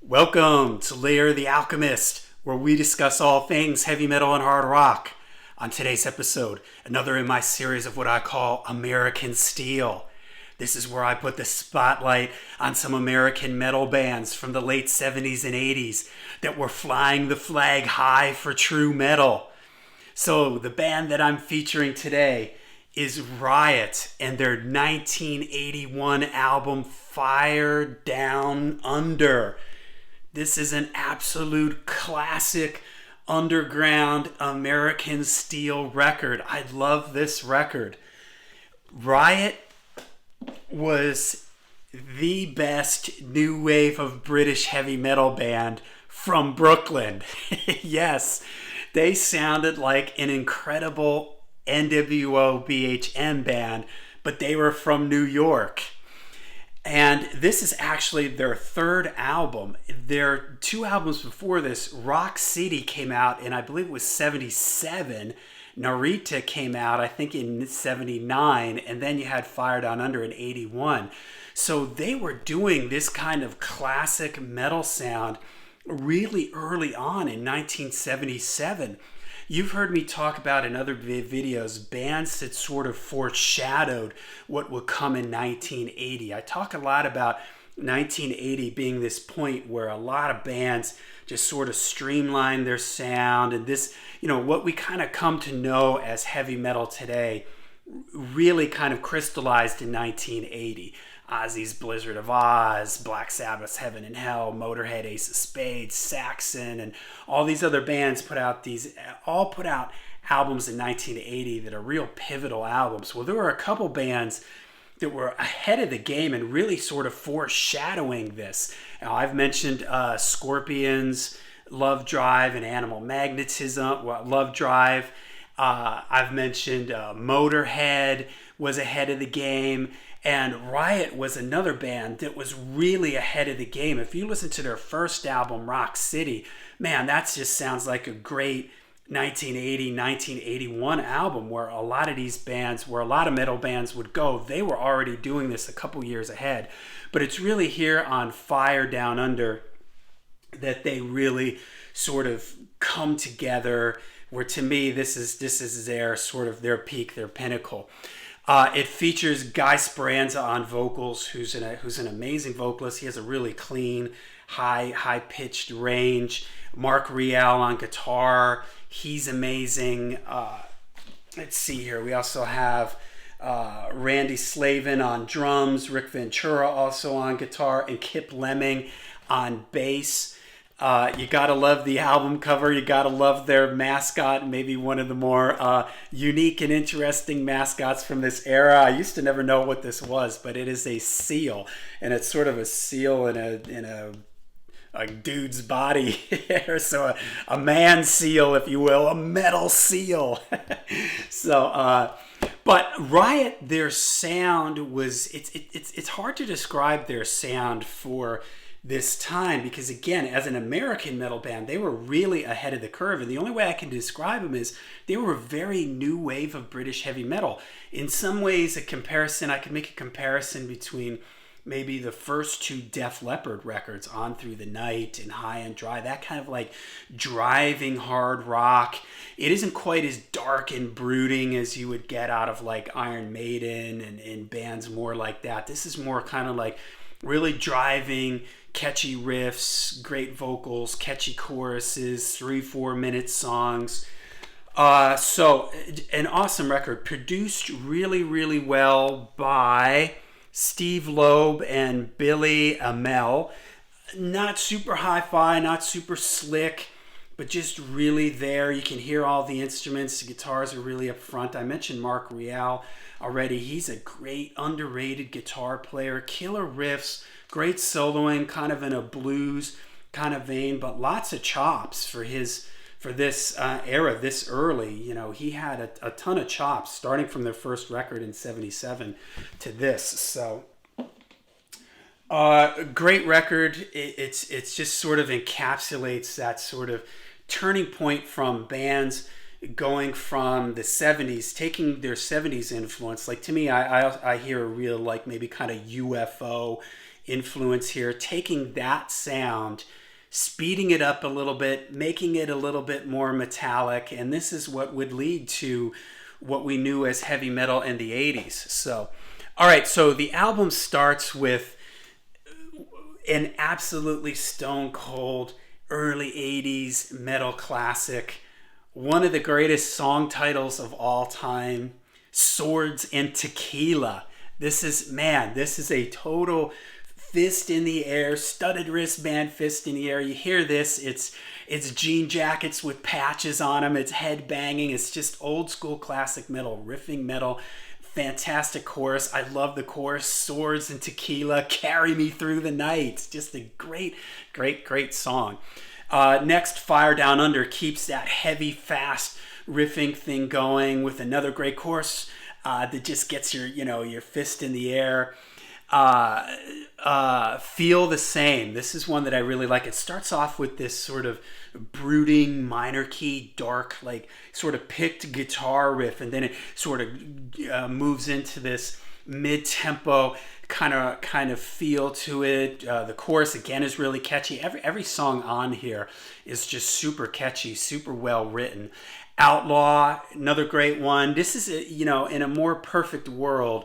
Welcome to Layer the Alchemist, where we discuss all things heavy metal and hard rock. On today's episode, another in my series of what I call American Steel. This is where I put the spotlight on some American metal bands from the late 70s and 80s that were flying the flag high for true metal. So the band that I'm featuring today is Riot and their 1981 album Fire Down Under. This is an absolute classic underground American Steel record. I love this record. Riot was the best new wave of British heavy metal band from Brooklyn. Yes, they sounded like an incredible NWO BHM band, but they were from New York. And this is actually their third album. Their two albums before this, Rock City came out in, I believe it was 77. Narita came out, I think, in 79. And then you had Fire Down Under in 81. So they were doing this kind of classic metal sound really early on in 1977. You've heard me talk about in other videos bands that sort of foreshadowed what would come in 1980. I talk a lot about 1980 being this point where a lot of bands just sort of streamlined their sound, and this, what we kind of come to know as heavy metal today really kind of crystallized in 1980. Ozzy's Blizzard of Oz, Black Sabbath's Heaven and Hell, Motorhead, Ace of Spades, Saxon, and all these other bands put out albums in 1980 that are real pivotal albums. Well, there were a couple bands that were ahead of the game and really sort of foreshadowing this. Now, I've mentioned Scorpions, Love Drive, and Animal Magnetism. Well, Love Drive. I've mentioned Motorhead was ahead of the game. And Riot was another band that was really ahead of the game. If you listen to their first album, Rock City, man, that just sounds like a great 1980, 1981 album where a lot of these bands, where a lot of metal bands would go, they were already doing this a couple years ahead. But it's really here on Fire Down Under that they really sort of come together, where to me, this is their sort of their peak, their pinnacle. It features Guy Speranza on vocals, who's an amazing vocalist. He has a really clean, high-pitched range. Mark Rial on guitar. He's amazing. Let's see here. We also have Randy Slavin on drums. Rick Ventura also on guitar. And Kip Lemming on bass. You gotta love the album cover. You gotta love their mascot, maybe one of the more unique and interesting mascots from this era. I used to never know what this was, but it is a seal, and it's sort of a seal in a dude's body. So a man seal, if you will, a metal seal. But Riot, their sound was it's hard to describe their sound for this time, because again, as an American metal band, they were really ahead of the curve, and the only way I can describe them is they were a very new wave of British heavy metal. In some ways, I can make a comparison between maybe the first two Def Leppard records, On Through the Night and High and Dry, that kind of like driving hard rock. It isn't quite as dark and brooding as you would get out of like Iron Maiden and bands more like that. This is more kind of like really driving, catchy riffs, great vocals, catchy choruses, 3-4 minute songs. So an awesome record, produced really, really well by Steve Loeb and Billy Amell. Not super hi-fi, not super slick, but just really there. You can hear all the instruments. The guitars are really up front. I mentioned Mark Rial already. He's a great underrated guitar player. Killer riffs, great soloing, kind of in a blues kind of vein, but lots of chops for this era, this early. He had a ton of chops, starting from their first record in 77 to this. So great record. It's just sort of encapsulates that sort of turning point from bands going from the 70s, taking their 70s influence. Like, to me, I hear a real, like, maybe kind of UFO influence here, taking that sound, speeding it up a little bit, making it a little bit more metallic, and this is what would lead to what we knew as heavy metal in the 80s. So, all right, so the album starts with an absolutely stone cold early 80s metal classic, one of the greatest song titles of all time, Swords and Tequila. This is a total fist in the air, studded wristband, fist in the air. You hear this, it's jean jackets with patches on them, it's head banging, it's just old school classic metal, riffing metal. Fantastic chorus. I love the chorus. Swords and Tequila, carry me through the night. It's just a great song. Next, Fire Down Under keeps that heavy, fast riffing thing going with another great chorus that just gets your fist in the air. Feel the Same. This is one that I really like. It starts off with this sort of brooding minor key, dark, like sort of picked guitar riff, and then it sort of moves into this mid-tempo kind of feel to it. The chorus again is really catchy. Every song on here is just super catchy, super well written. Outlaw, another great one. This is in a more perfect world,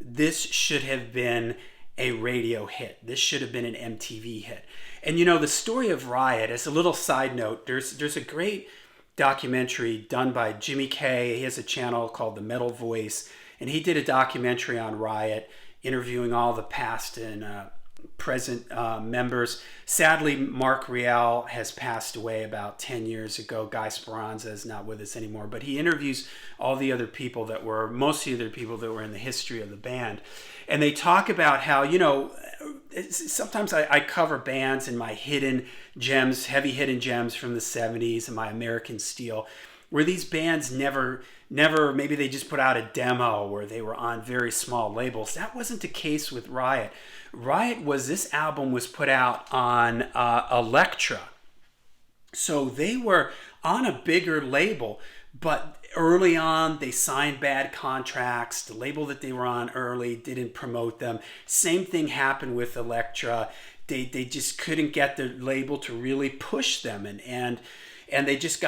this should have been a radio hit. This should have been an MTV hit. And the story of Riot, as a little side note, there's a great documentary done by Jimmy K. He has a channel called The Metal Voice, and he did a documentary on Riot, interviewing all the past and present members. Sadly, Mark Rial has passed away about 10 years ago. Guy Speranza is not with us anymore, but he interviews all the other people most of the other people that were in the history of the band. And they talk about how, sometimes I cover bands in my hidden gems, heavy hidden gems from the 70s and my American Steel, where these bands never, maybe they just put out a demo where they were on very small labels. That wasn't the case with Riot. This album was put out on Elektra. So they were on a bigger label, but early on they signed bad contracts. The label that they were on early didn't promote them. Same thing happened with Elektra. They just couldn't get the label to really push them, and they just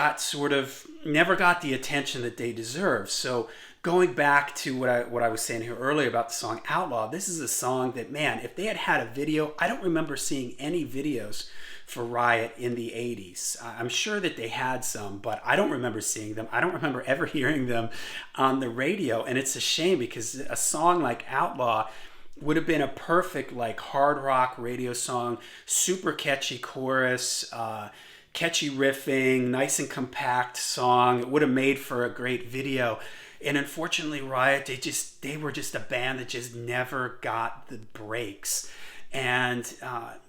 never got the attention that they deserved. So going back to what I was saying here earlier about the song Outlaw, this is a song that, man, if they had a video, I don't remember seeing any videos for Riot in the 80s. I'm sure that they had some, but I don't remember seeing them. I don't remember ever hearing them on the radio, and it's a shame because a song like Outlaw would have been a perfect hard rock radio song, super catchy chorus, catchy riffing, nice and compact song. It would have made for a great video. And unfortunately, Riot, they were just a band that just never got the breaks. And,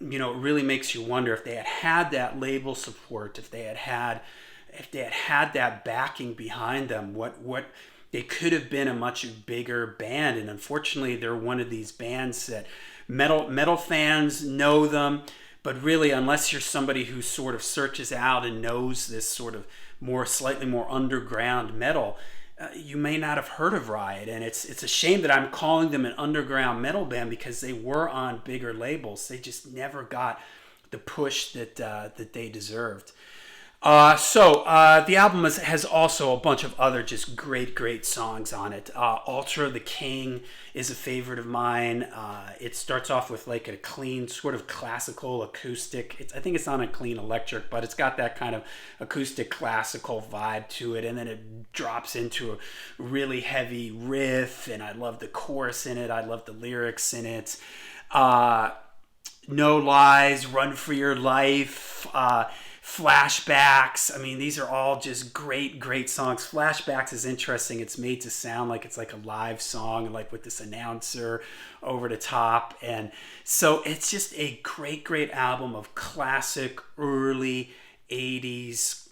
it really makes you wonder if they had that label support, if they had that backing behind them, what they could have been a much bigger band. And unfortunately, they're one of these bands that metal fans know them, but really, unless you're somebody who sort of searches out and knows this sort of slightly more underground metal, you may not have heard of Riot. And it's a shame that I'm calling them an underground metal band because they were on bigger labels. They just never got the push that they deserved. The album has also a bunch of other just great songs on it. Ultra the King is a favorite of mine. It starts off with a clean sort of classical acoustic. I think it's on a clean electric, but it's got that kind of acoustic classical vibe to it. And then it drops into a really heavy riff, and I love the chorus in it. I love the lyrics in it. No Lies, Run for Your Life, Flashbacks. I mean, these are all just great songs. Flashbacks is interesting. It's made to sound like it's like a live song, with this announcer over the top. And so it's just a great album of classic early 80s,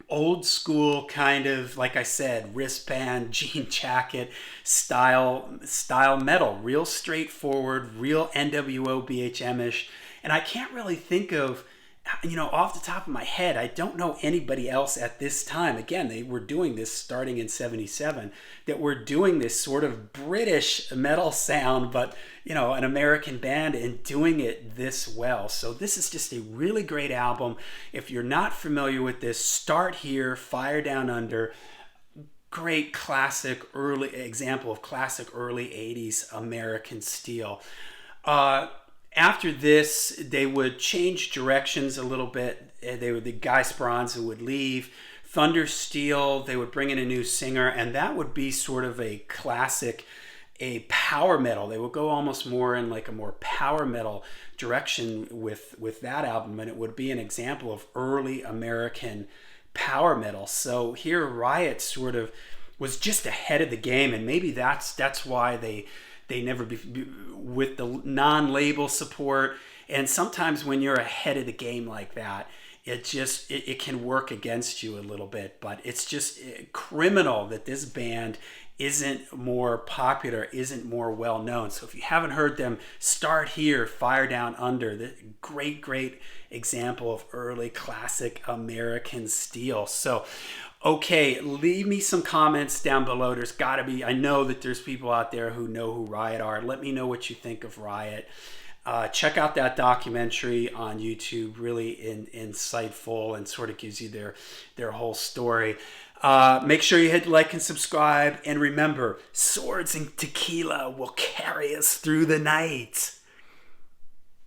old school kind of, like I said, wristband, jean jacket style metal. Real straightforward, real NWO BHM-ish. And I can't really think of off the top of my head, I don't know anybody else at this time. Again, they were doing this starting in 77, that were doing this sort of British metal sound, but, an American band and doing it this well. So this is just a really great album. If you're not familiar with this, start here, Fire Down Under. Great classic early example of classic early 80s American steel. After this, they would change directions a little bit. The Guy Speranza would leave. Thunder Steel, they would bring in a new singer, and that would be sort of a classic, a power metal. They would go almost more in like a more power metal direction with that album, and it would be an example of early American power metal. So here Riot sort of was just ahead of the game, and maybe that's why they never with the non-label support. And sometimes when you're ahead of the game like that, it can work against you a little bit. But it's just criminal that this band isn't more popular, isn't more well known. So if you haven't heard them, start here, Fire Down Under. The great example of early classic American steel. So okay, leave me some comments down below. There's got to be, I know that there's people out there who know who Riot are. Let me know what you think of Riot. Check out that documentary on YouTube, really insightful, and sort of gives you their whole story. Make sure you hit like and subscribe. And remember, Swords and Tequila will carry us through the night.